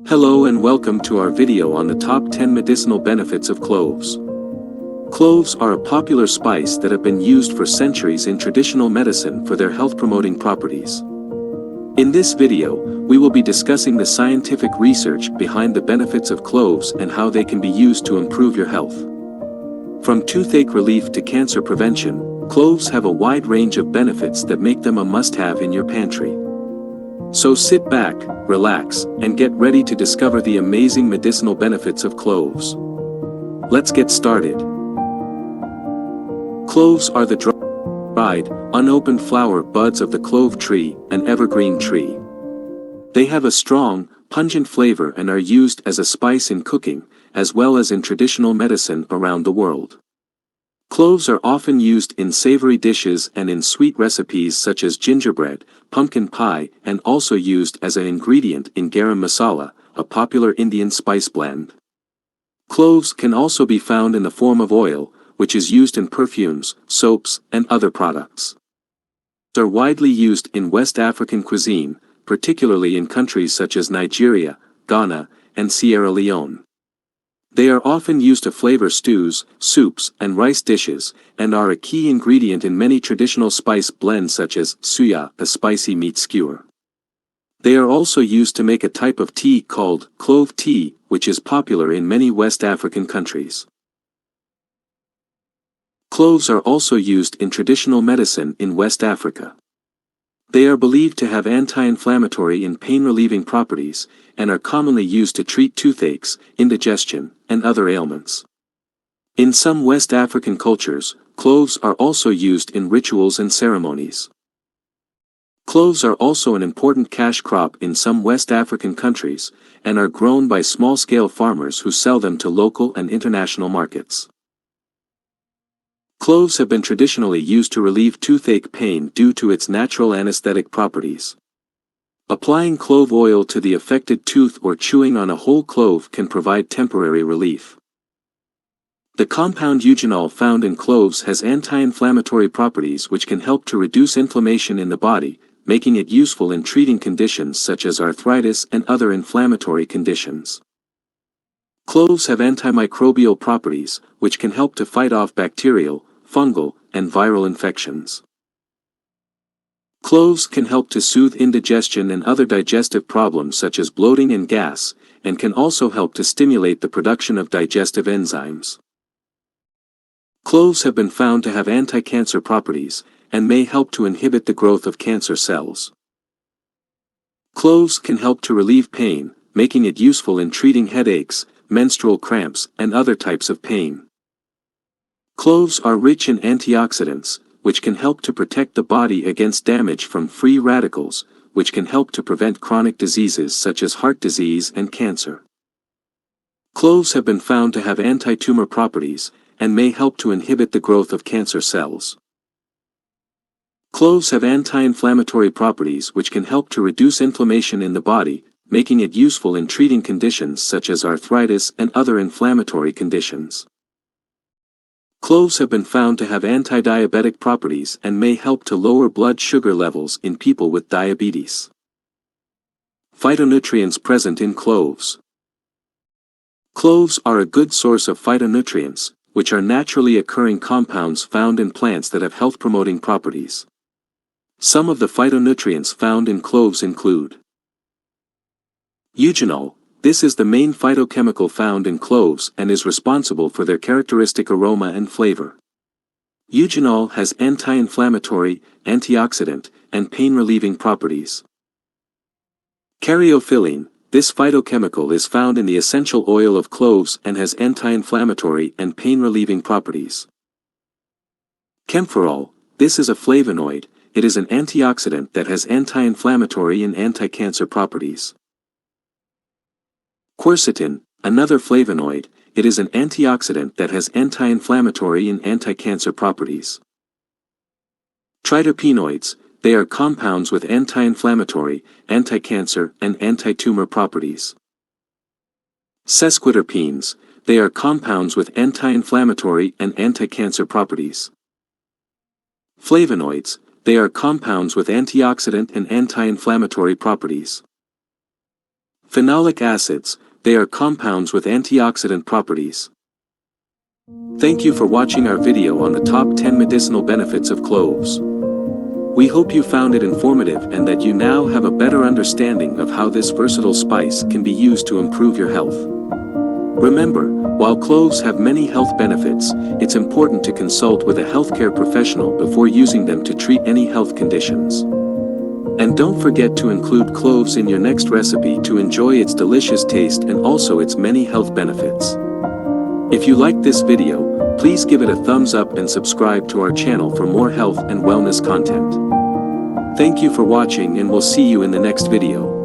Hello and welcome to our video on the top 10 medicinal benefits of cloves. Cloves are a popular spice that have been used for centuries in traditional medicine for their health-promoting properties. In this video, we will be discussing the scientific research behind the benefits of cloves and how they can be used to improve your health. From toothache relief to cancer prevention, cloves have a wide range of benefits that make them a must-have in your pantry. So sit back, relax, and get ready to discover the amazing medicinal benefits of cloves. Let's get started. Cloves are the dried, unopened flower buds of the clove tree, an evergreen tree. They have a strong, pungent flavor and are used as a spice in cooking, as well as in traditional medicine around the world. Cloves are often used in savory dishes and in sweet recipes such as gingerbread, pumpkin pie, and also used as an ingredient in garam masala, a popular Indian spice blend. Cloves can also be found in the form of oil, which is used in perfumes, soaps, and other products. They are widely used in West African cuisine, particularly in countries such as Nigeria, Ghana, and Sierra Leone. They are often used to flavor stews, soups, and rice dishes, and are a key ingredient in many traditional spice blends such as suya, a spicy meat skewer. They are also used to make a type of tea called clove tea, which is popular in many West African countries. Cloves are also used in traditional medicine in West Africa. They are believed to have anti-inflammatory and pain-relieving properties, and are commonly used to treat toothaches, indigestion, and other ailments. In some West African cultures, cloves are also used in rituals and ceremonies. Cloves are also an important cash crop in some West African countries, and are grown by small-scale farmers who sell them to local and international markets. Cloves have been traditionally used to relieve toothache pain due to its natural anesthetic properties. Applying clove oil to the affected tooth or chewing on a whole clove can provide temporary relief. The compound eugenol found in cloves has anti-inflammatory properties which can help to reduce inflammation in the body, making it useful in treating conditions such as arthritis and other inflammatory conditions. Cloves have antimicrobial properties, which can help to fight off bacterial, fungal, and viral infections. Cloves can help to soothe indigestion and other digestive problems such as bloating and gas, and can also help to stimulate the production of digestive enzymes. Cloves have been found to have anti-cancer properties, and may help to inhibit the growth of cancer cells. Cloves can help to relieve pain, making it useful in treating headaches, menstrual cramps, and other types of pain. Cloves are rich in antioxidants, which can help to protect the body against damage from free radicals, which can help to prevent chronic diseases such as heart disease and cancer. Cloves have been found to have anti-tumor properties, and may help to inhibit the growth of cancer cells. Cloves have anti-inflammatory properties which can help to reduce inflammation in the body, making it useful in treating conditions such as arthritis and other inflammatory conditions. Cloves have been found to have anti-diabetic properties and may help to lower blood sugar levels in people with diabetes. Phytonutrients present in cloves. Cloves are a good source of phytonutrients, which are naturally occurring compounds found in plants that have health-promoting properties. Some of the phytonutrients found in cloves include eugenol. This is the main phytochemical found in cloves and is responsible for their characteristic aroma and flavor. Eugenol has anti-inflammatory, antioxidant, and pain-relieving properties. Caryophyllene. This phytochemical is found in the essential oil of cloves and has anti-inflammatory and pain-relieving properties. Camphorol. This is a flavonoid. It is an antioxidant that has anti-inflammatory and anti-cancer properties. Quercetin, another flavonoid, it is an antioxidant that has anti-inflammatory and anti-cancer properties. Triterpenoids, they are compounds with anti-inflammatory, anti-cancer, and anti-tumor properties. Sesquiterpenes, they are compounds with anti-inflammatory and anti-cancer properties. Flavonoids, they are compounds with antioxidant and anti-inflammatory properties. Phenolic acids, they are compounds with antioxidant properties. Thank you for watching our video on the top 10 medicinal benefits of cloves. We hope you found it informative and that you now have a better understanding of how this versatile spice can be used to improve your health. Remember, while cloves have many health benefits, it's important to consult with a healthcare professional before using them to treat any health conditions. And don't forget to include cloves in your next recipe to enjoy its delicious taste and also its many health benefits. If you liked this video, please give it a thumbs up and subscribe to our channel for more health and wellness content. Thank you for watching and we'll see you in the next video.